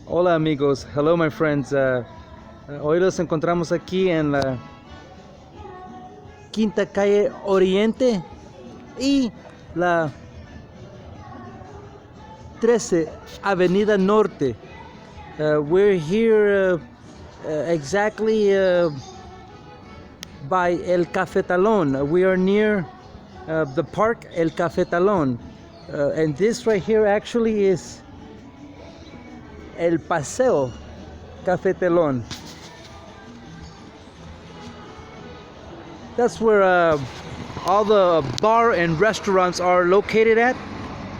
Hola amigos, hello my friends. Hoy los encontramos aquí en la Quinta Calle Oriente y la 13 Avenida Norte. We're here exactly by El Cafetalón. We are near the park El Cafetalón. And this right here actually is El Paseo Cafetalón. That's where all the bar and restaurants are located at,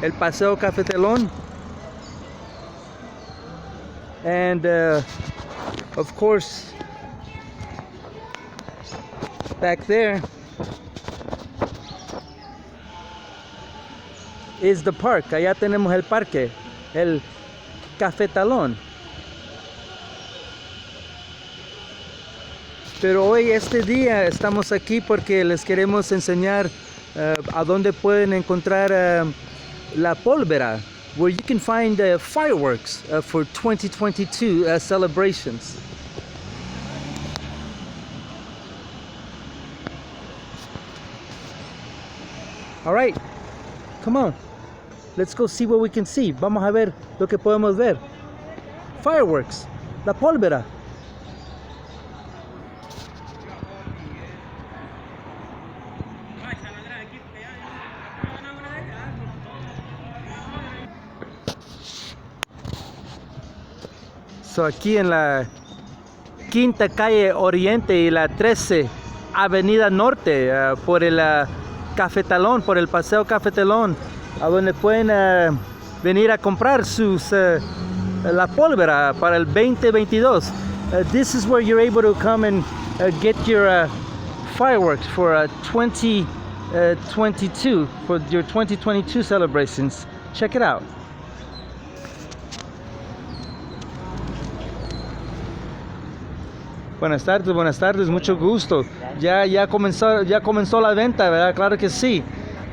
El Paseo Cafetalón. And of course, back there is the park. Allá tenemos el parque, el Cafetalón. Pero hoy, este día, estamos aquí porque les queremos enseñar a dónde pueden encontrar la pólvora, where you can find fireworks for 2022 celebrations. All right, come on. Let's go see what we can see. Vamos a ver lo que podemos ver. Fireworks, la pólvora. So aquí en la Quinta Calle Oriente y la 13 Avenida Norte, por el Cafetalón, por el Paseo Cafetalón, a donde pueden venir a comprar la pólvora para el 2022. This is where you're able to come and get your fireworks for 2022, for your 2022 celebrations. Check it out. Buenas tardes, mucho gusto. Ya comenzó la venta, ¿verdad? Claro que sí.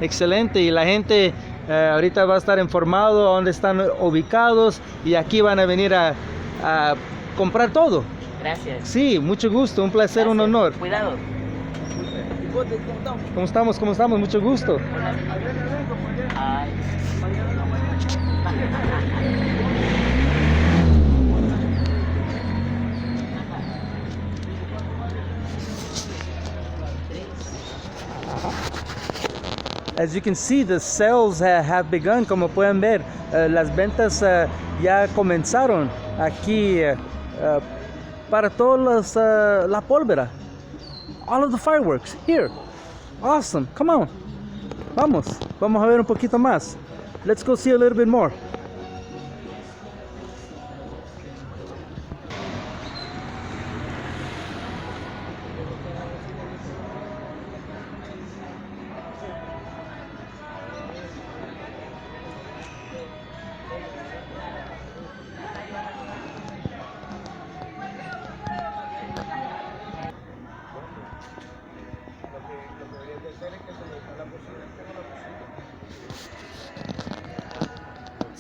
Excelente. Y la gente ahorita va a estar informado a dónde están ubicados y aquí van a venir a comprar todo. Gracias. Sí, mucho gusto, un placer, Gracias. un honor. Cuidado. ¿Cómo estamos? Mucho gusto. Ay. As you can see, the sales have begun. Como pueden ver, las ventas ya comenzaron aquí para todas la pólvora. All of the fireworks here. Awesome. Come on. Vamos a ver un poquito más. Let's go see a little bit more.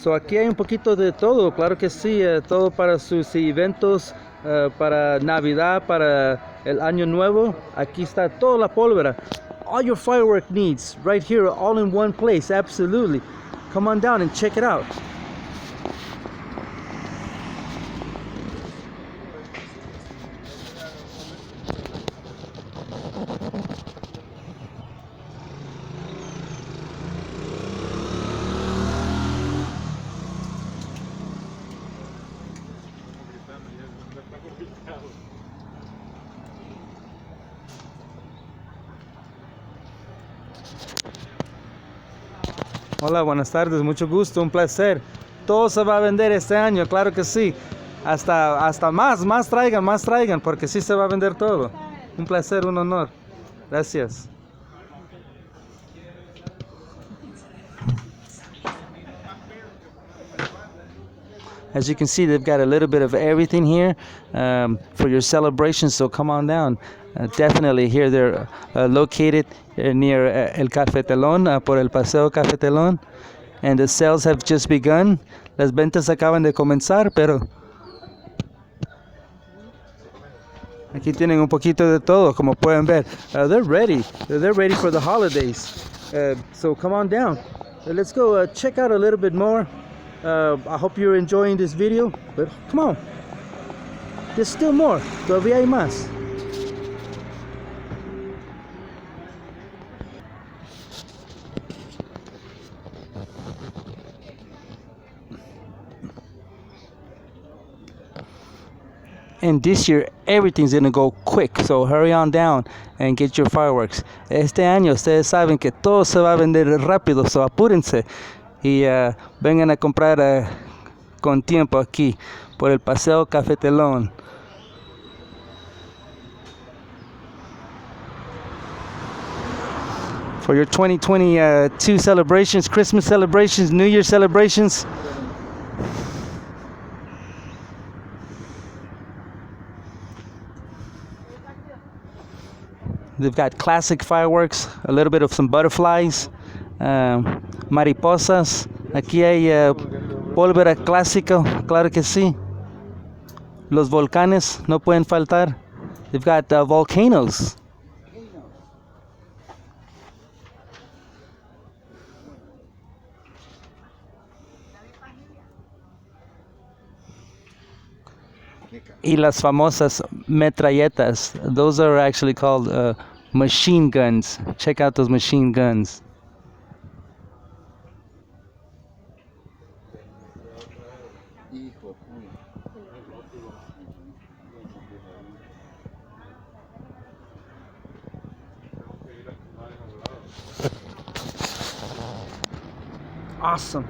So aquí hay un poquito de todo, claro que sí, todo para sus eventos, para Navidad, para el Año Nuevo. Aquí está toda la pólvora. All your firework needs right here, all in one place, absolutely. Come on down and check it out. Hola, buenas tardes, mucho gusto, un placer. Todo se va a vender este año, claro que sí. Hasta más traigan, porque sí se va a vender todo. Un placer, un honor. Gracias. As you can see, they've got a little bit of everything here for your celebration, so come on down. Definitely here they're located near El Cafetalón, por el Paseo Cafetalón, and the sales have just begun. Las ventas acaban de comenzar, pero Aquí tienen un poquito de todo, como pueden ver. They're ready. They're ready for the holidays. So come on down. Let's go check out a little bit more. I hope you're enjoying this video. But come on. There's still more. Todavía hay más. And this year everything's gonna go quick, so hurry on down and get your fireworks. Este año ustedes saben que todo se va a vender rápido, so apúrense y vengan a comprar con tiempo aquí por el Paseo Cafetelón. For your 2022 celebrations, Christmas celebrations, New Year celebrations. They've got classic fireworks, a little bit of some butterflies, mariposas. Aquí hay polvera clásico, claro que sí. Los volcanes no pueden faltar. They've got volcanoes. Y las famosas metralletas. Those are actually called machine guns. Check out those machine guns. Awesome.